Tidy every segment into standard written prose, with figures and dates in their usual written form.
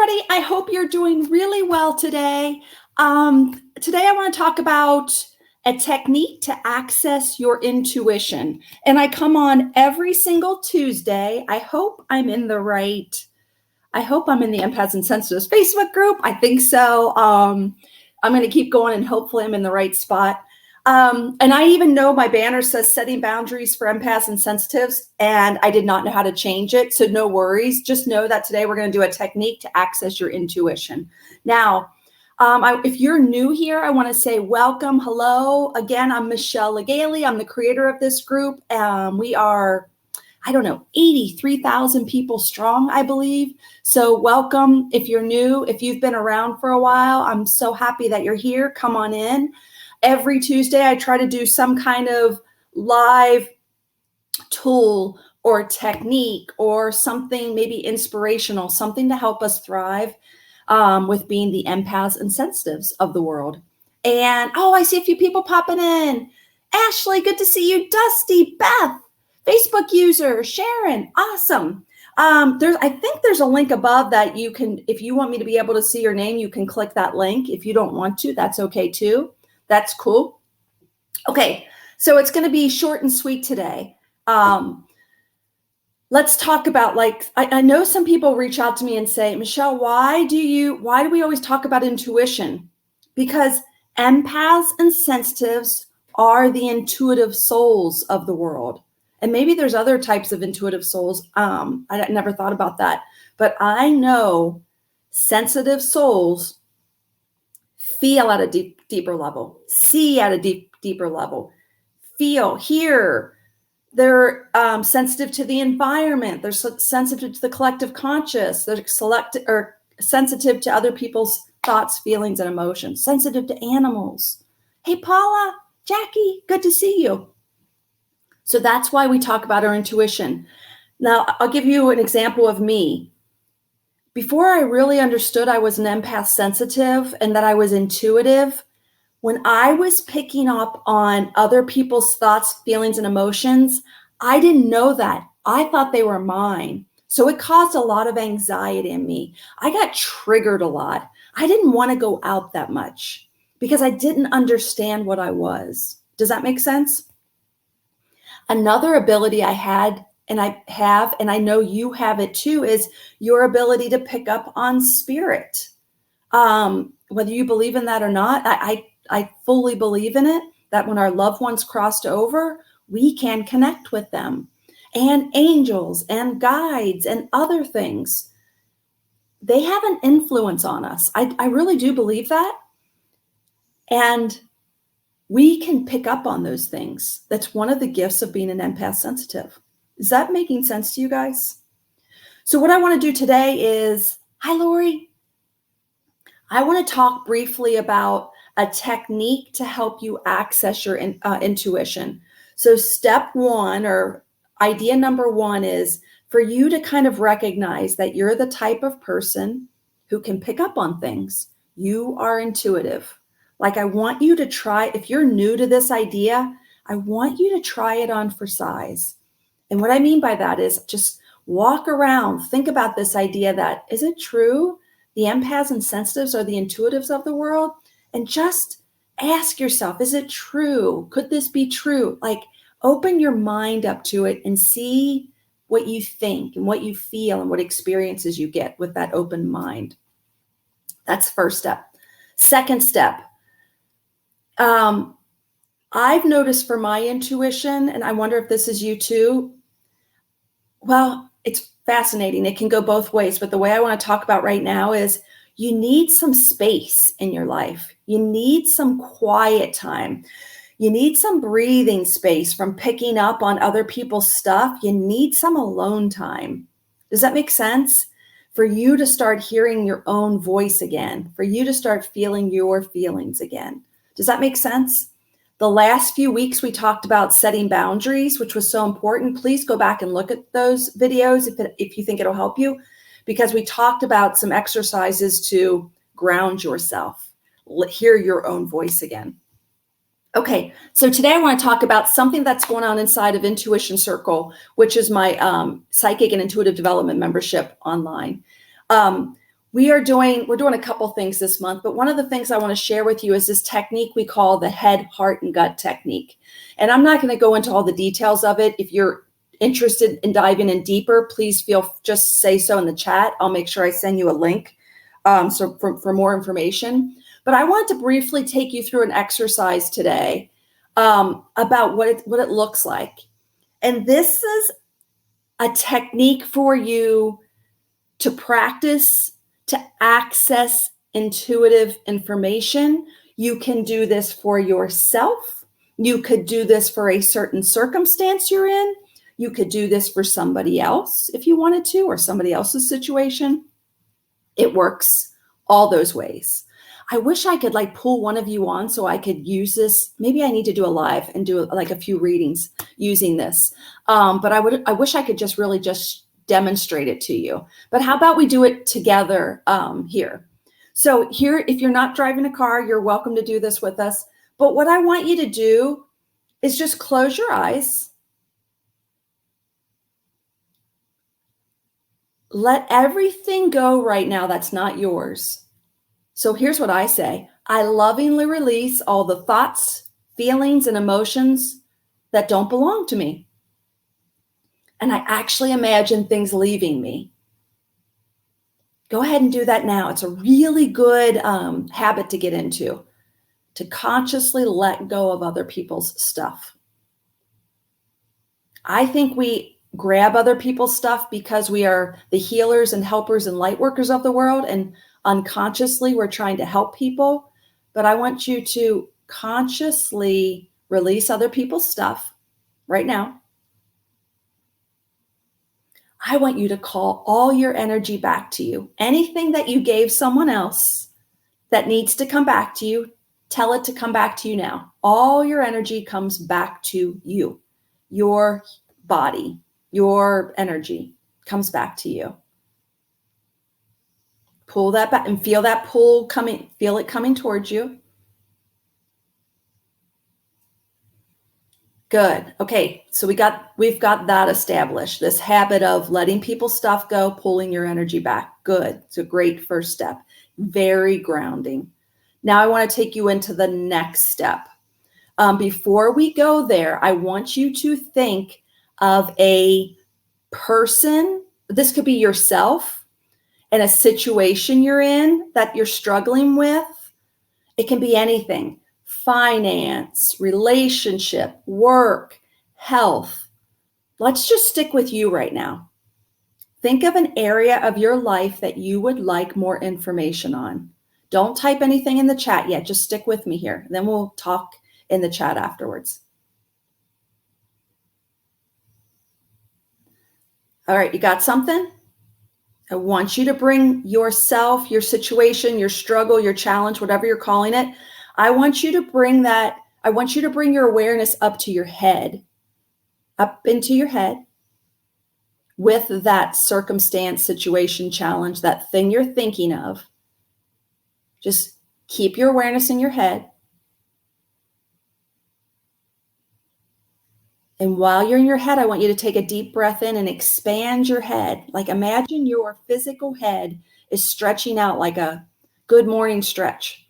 everybody. I hope you're doing really well today. Today I want to talk about a technique to access your intuition. And I come on every single Tuesday. I hope I'm in the Empaths and Sensitives Facebook group. I think so. I'm going to keep going and hopefully I'm in the right spot. And I even know my banner says setting boundaries for empaths and sensitives, and I did not know how to change it. So no worries. Just know that today we're going to do a technique to access your intuition. Now, if you're new here, I want to say welcome. Hello. Again, I'm Michelle Legaly. I'm the creator of this group. We are, 83,000 people strong, I believe. So welcome. If you're new, if you've been around for a while, I'm so happy that you're here. Come on in. Every Tuesday, I try to do some kind of live tool or technique or something maybe inspirational, something to help us thrive with being the empaths and sensitives of the world. And, I see a few people popping in. Ashley, good to see you. Dusty, Beth, Facebook user, Sharon, awesome. I think there's a link above that you can, if you want me to be able to see your name, you can click that link. If you don't want to, that's okay too. That's cool. Okay, so it's going to be short and sweet today. Let's talk about, I know some people reach out to me and say, Michelle, why do we always talk about intuition? Because empaths and sensitives are the intuitive souls of the world. And maybe there's other types of intuitive souls. I never thought about that. But I know sensitive souls feel at a deeper level, see at a deeper level, feel, hear. They're sensitive to the environment. They're sensitive to the collective conscious. They're sensitive to other people's thoughts, feelings, and emotions. Sensitive to animals. Hey, Paula, Jackie, good to see you. So that's why we talk about our intuition. Now, I'll give you an example of me. Before I really understood I was an empath sensitive and that I was intuitive, when I was picking up on other people's thoughts, feelings, and emotions, I didn't know that. I thought they were mine. So it caused a lot of anxiety in me. I got triggered a lot. I didn't want to go out that much because I didn't understand what I was. Does that make sense? Another ability I had, and I have, and I know you have it too, is your ability to pick up on spirit. Whether you believe in that or not, I fully believe in it, that when our loved ones crossed over, we can connect with them. And angels and guides and other things, they have an influence on us. I really do believe that. And we can pick up on those things. That's one of the gifts of being an empath sensitive. Is that making sense to you guys? So what I want to do today is, hi, Lori. I want to talk briefly about a technique to help you access your intuition. So step one, or idea number one, is for you to kind of recognize that you're the type of person who can pick up on things. You are intuitive. Like, I want you to try, if you're new to this idea, I want you to try it on for size. And what I mean by that is just walk around, think about this idea that, is it true? The empaths and sensitives are the intuitives of the world? And just ask yourself, is it true? Could this be true? Like, open your mind up to it and see what you think and what you feel and what experiences you get with that open mind. That's first step. Second step, I've noticed for my intuition, and I wonder if this is you too. Well, it's fascinating. It can go both ways, but the way I want to talk about right now is you need some space in your life. You need some quiet time. You need some breathing space from picking up on other people's stuff. You need some alone time. Does that make sense? For you to start hearing your own voice again, for you to start feeling your feelings again. Does that make sense? The last few weeks we talked about setting boundaries, which was so important. Please go back and look at those videos if you think it'll help you, because we talked about some exercises to ground yourself, hear your own voice again. Okay, so today I want to talk about something that's going on inside of Intuition Circle, which is my psychic and intuitive development membership online. we're doing a couple things this month, but one of the things I want to share with you is this technique we call the head, heart, and gut technique. And I'm not going to go into all the details of it. If you're interested in diving in deeper, please just say so in the chat. I'll make sure I send you a link so for more information. But I want to briefly take you through an exercise today about what it looks like. And this is a technique for you to practice, to access intuitive information. You can do this for yourself. You could do this for a certain circumstance you're in. You could do this for somebody else if you wanted to, or somebody else's situation. It works all those ways. I wish I could pull one of you on so I could use this. Maybe I need to do a live and do a few readings using this. But I wish I could just demonstrate it to you. But how about we do it together here? So here, if you're not driving a car, you're welcome to do this with us. But what I want you to do is just close your eyes. Let everything go right now that's not yours. So here's what I say. I lovingly release all the thoughts, feelings, and emotions that don't belong to me. And I actually imagine things leaving me. Go ahead and do that now. It's a really good habit to get into, to consciously let go of other people's stuff. I think we grab other people's stuff because we are the healers and helpers and light workers of the world, and unconsciously we're trying to help people. But I want you to consciously release other people's stuff right now. I want you to call all your energy back to you. Anything that you gave someone else that needs to come back to you, tell it to come back to you now. All your energy comes back to you. Your body, your energy comes back to you. Pull that back and feel that pull coming, feel it coming towards you. Good. Okay, so we've got that established, this habit of letting people's stuff go, pulling your energy back. Good. It's a great first step. Very grounding. Now I want to take you into the next step. Before we go there, I want you to think of a person. This could be yourself and a situation you're in that you're struggling with. It can be anything. Finance, relationship, work, health. Let's just stick with you right now. Think of an area of your life that you would like more information on. Don't type anything in the chat yet. Just stick with me here. Then we'll talk in the chat afterwards. All right, you got something? I want you to bring yourself, your situation, your struggle, your challenge, whatever you're calling it. I want you to bring that. I want you to bring your awareness up to your head, up into your head with that circumstance, situation, challenge, that thing you're thinking of. Just keep your awareness in your head. And while you're in your head, I want you to take a deep breath in and expand your head. Like imagine your physical head is stretching out like a good morning stretch.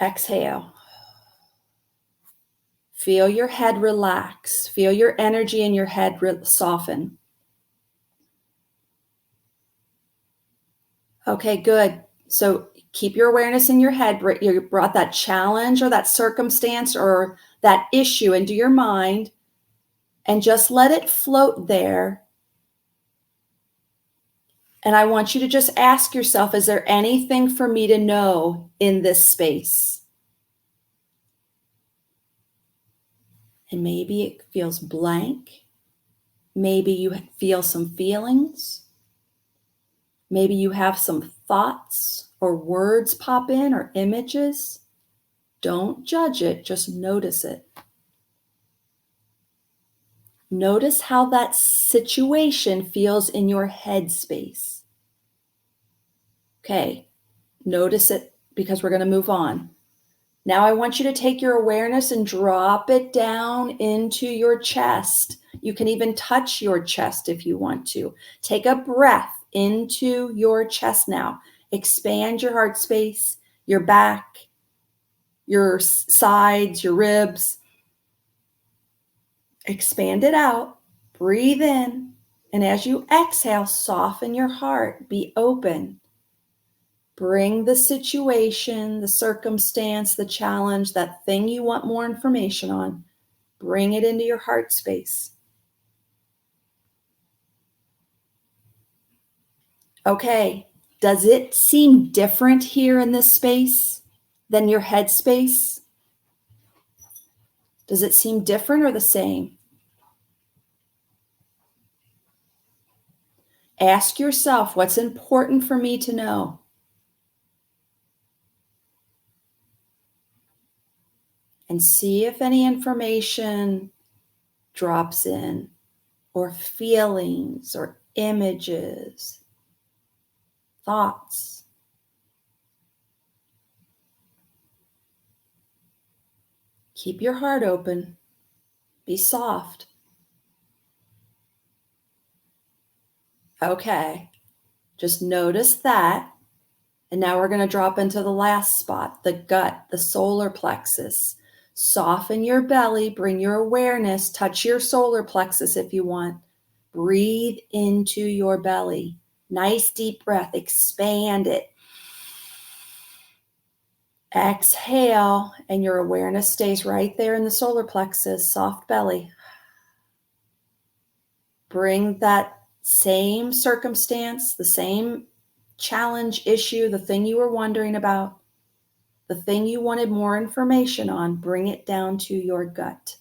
Exhale. Feel your head relax. Feel your energy in your head soften. Okay, good. So keep your awareness in your head. You brought that challenge or that circumstance or that issue into your mind, and just let it float there. And I want you to just ask yourself, is there anything for me to know in this space? And maybe it feels blank. Maybe you feel some feelings. Maybe you have some thoughts or words pop in or images. Don't judge it, just notice it. Notice how that situation feels in your head space. Okay, notice it because we're going to move on. Now I want you to take your awareness and drop it down into your chest. You can even touch your chest if you want to. Take a breath into your chest now. Expand your heart space, your back, your sides, your ribs. Expand it out. Breathe in. And as you exhale, soften your heart. Be open. Bring the situation, the circumstance, the challenge, that thing you want more information on, bring it into your heart space. Okay, does it seem different here in this space than your head space? Does it seem different or the same? Ask yourself, what's important for me to know? And see if any information drops in, or feelings, or images, thoughts. Keep your heart open. Be soft. Okay, just notice that. And now we're going to drop into the last spot, the gut, the solar plexus. Soften your belly, bring your awareness, touch your solar plexus if you want. Breathe into your belly. Nice deep breath, expand it. Exhale, and your awareness stays right there in the solar plexus, soft belly. Bring that same circumstance, the same challenge, issue, the thing you were wondering about, the thing you wanted more information on, bring it down to your gut.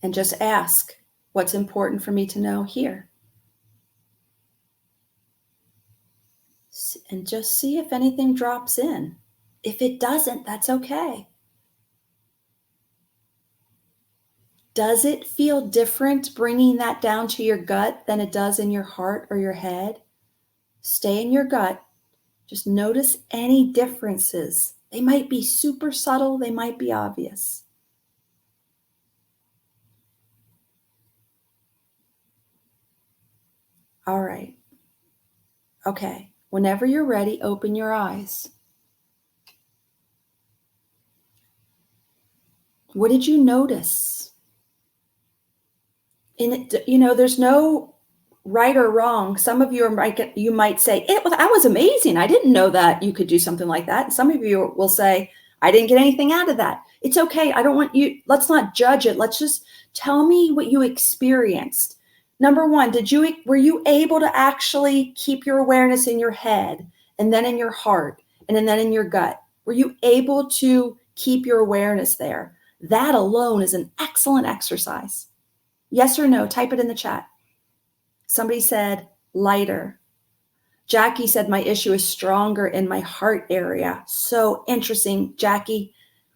And just ask, what's important for me to know here? And just see if anything drops in. If it doesn't, that's okay. Does it feel different bringing that down to your gut than it does in your heart or your head? Stay in your gut. Just notice any differences. They might be super subtle. They might be obvious. All right. Okay. Whenever you're ready, open your eyes. What did you notice? And there's no right or wrong. Some of you might say, that was amazing. I didn't know that you could do something like that. And some of you will say, I didn't get anything out of that. It's okay. I don't want you, let's not judge it. Let's just tell me what you experienced. Number one, were you able to actually keep your awareness in your head and then in your heart and then in your gut? Were you able to keep your awareness there? That alone is an excellent exercise. Yes or no? Type it in the chat. Somebody said lighter. Jackie said my issue is stronger in my heart area. So interesting. Jackie,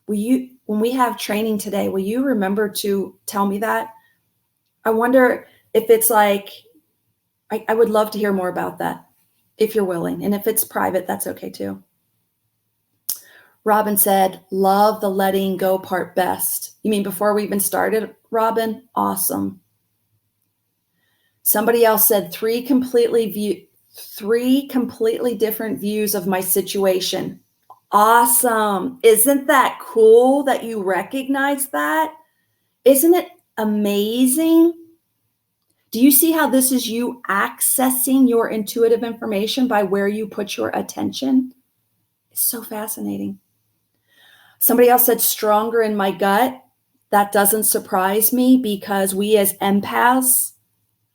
when we have training today, will you remember to tell me that? I wonder if it's like, I would love to hear more about that if you're willing. And if it's private, that's okay too. Robin said, love the letting go part best. You mean before we even started, Robin? Awesome. Somebody else said three completely different views of my situation. Awesome. Isn't that cool that you recognize that? Isn't it amazing? Do you see how this is you accessing your intuitive information by where you put your attention? It's so fascinating. Somebody else said stronger in my gut. That doesn't surprise me because we as empaths,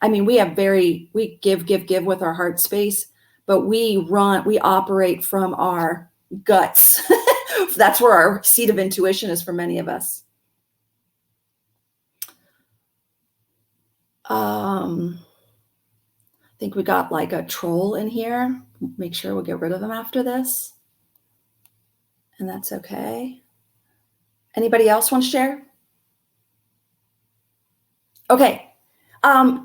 we give with our heart space, but we operate from our guts. That's where our seat of intuition is for many of us. I think we got like a troll in here. Make sure we'll get rid of them after this. And that's okay. Anybody else want to share? Okay. I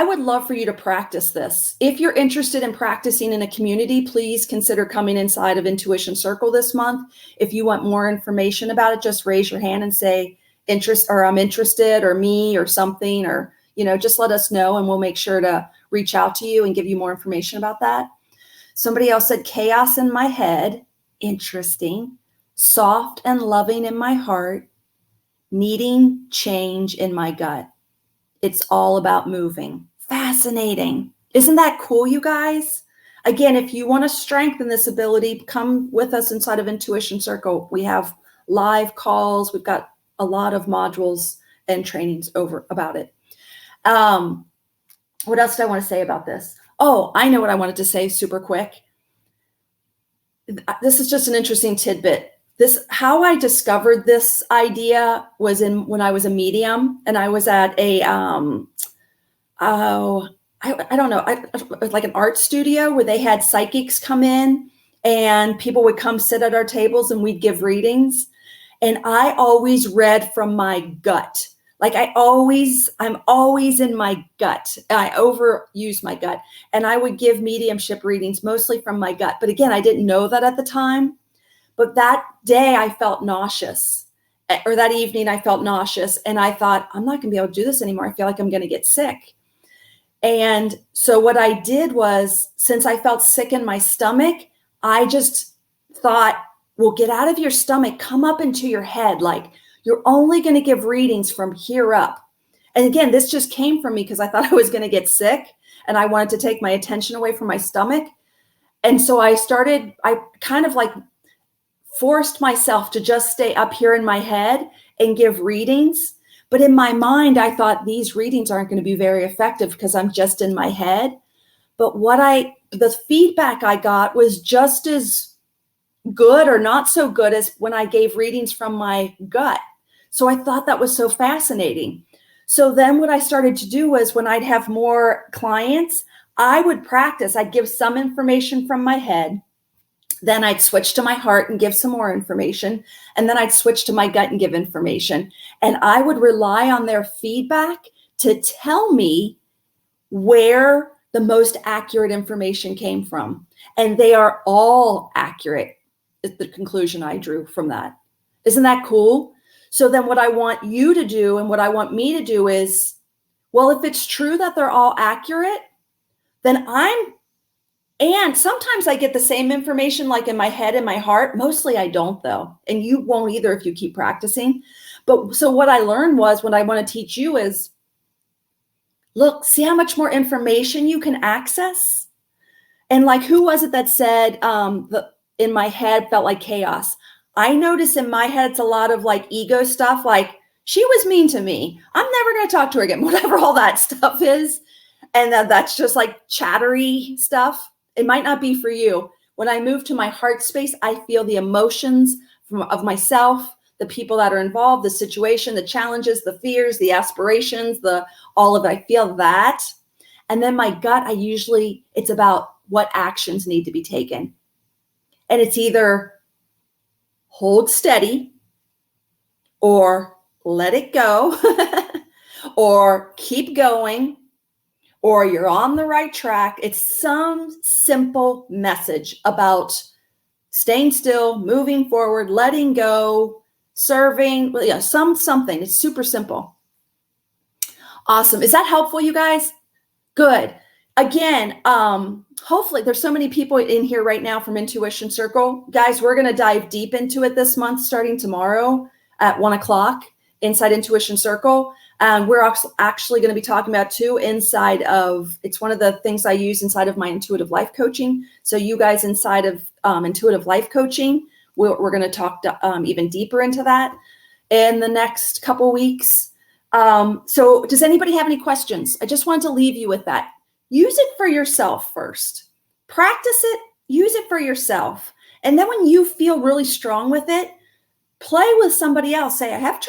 would love for you to practice this. If you're interested in practicing in a community, please consider coming inside of Intuition Circle this month. If you want more information about it, just raise your hand and say, interest, or I'm interested, or me, or something, or, just let us know and we'll make sure to reach out to you and give you more information about that. Somebody else said chaos in my head. Interesting. Soft and loving in my heart. Needing change in my gut. It's all about moving. Fascinating. Isn't that cool, you guys? Again, if you want to strengthen this ability, come with us inside of Intuition Circle. We have live calls. We've got a lot of modules and trainings over about it. What else did I want to say about this? Oh, I know what I wanted to say super quick. This is just an interesting tidbit. How I discovered this idea was when I was a medium, and I was at a I don't know, like an art studio where they had psychics come in and people would come sit at our tables and we'd give readings. And I always read from my gut. Like I'm always in my gut. I overuse my gut, and I would give mediumship readings mostly from my gut. But again, I didn't know that at the time. But that day I felt nauseous, or that evening I felt nauseous. And I thought, I'm not going to be able to do this anymore. I feel like I'm going to get sick. And so what I did was, since I felt sick in my stomach, I just thought, well, get out of your stomach, come up into your head. Like, you're only going to give readings from here up. And again, this just came from me because I thought I was going to get sick and I wanted to take my attention away from my stomach. And so I kind of like forced myself to just stay up here in my head and give readings. But in my mind, I thought these readings aren't going to be very effective because I'm just in my head. But the feedback I got was just as good or not so good as when I gave readings from my gut. So I thought that was so fascinating. So then what I started to do was, when I'd have more clients, I would practice. I'd give some information from my head. Then I'd switch to my heart and give some more information. And then I'd switch to my gut and give information. And I would rely on their feedback to tell me where the most accurate information came from. And they are all accurate, is the conclusion I drew from that. Isn't that cool? So then what I want you to do and what I want me to do is, well, if it's true that they're all accurate, then and sometimes I get the same information like in my head and my heart. Mostly I don't, though. And you won't either if you keep practicing. But so what I learned was, what I want to teach you is, look, see how much more information you can access. And like, who was it that said, in my head felt like chaos? I notice in my head, it's a lot of like ego stuff. Like, she was mean to me, I'm never going to talk to her again, whatever all that stuff is. And that's just like chattery stuff. It might not be for you. When I move to my heart space, I feel the emotions of myself, the people that are involved, the situation, the challenges, the fears, the aspirations, all of it. I feel that. And then my gut, it's about what actions need to be taken. And it's either hold steady, or let it go, or keep going, or you're on the right track. It's some simple message about staying still, moving forward, letting go, serving, something. It's super simple. Awesome. Is that helpful, you guys? Good. Again, hopefully there's so many people in here right now from Intuition Circle. Guys, we're going to dive deep into it this month, starting tomorrow at 1:00 inside Intuition Circle. We're actually going to be talking about too inside of, it's one of the things I use inside of my intuitive life coaching. So you guys inside of intuitive life coaching, we're going to talk even deeper into that in the next couple weeks. So does anybody have any questions? I just wanted to leave you with that. Use it for yourself first. Practice it. Use it for yourself. And then when you feel really strong with it, play with somebody else. Say, I've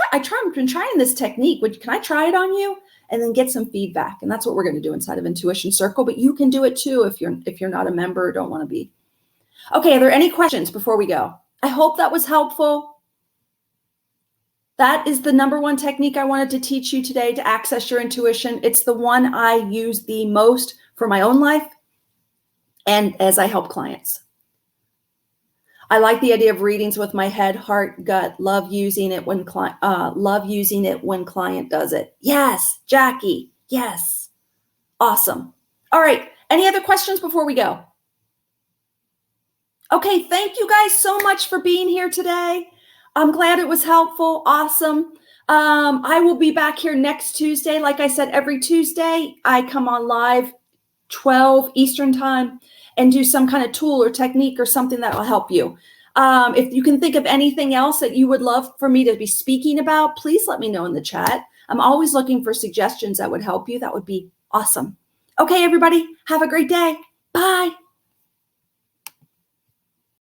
been trying this technique. Can I try it on you? And then get some feedback. And that's what we're going to do inside of Intuition Circle. But you can do it too if you're not a member or don't want to be. Okay, are there any questions before we go? I hope that was helpful. That is the number one technique I wanted to teach you today to access your intuition. It's the one I use the most for my own life and as I help clients. I like the idea of readings with my head, heart, gut. Love using it when client does it. Yes, Jackie. Yes. Awesome. All right. Any other questions before we go? Okay. Thank you guys so much for being here today. I'm glad it was helpful. Awesome. I will be back here next Tuesday. Like I said, every Tuesday I come on live 12 Eastern time and do some kind of tool or technique or something that will help you. If you can think of anything else that you would love for me to be speaking about, please let me know in the chat. I'm always looking for suggestions that would help you. That would be awesome. Okay, everybody, have a great day. Bye.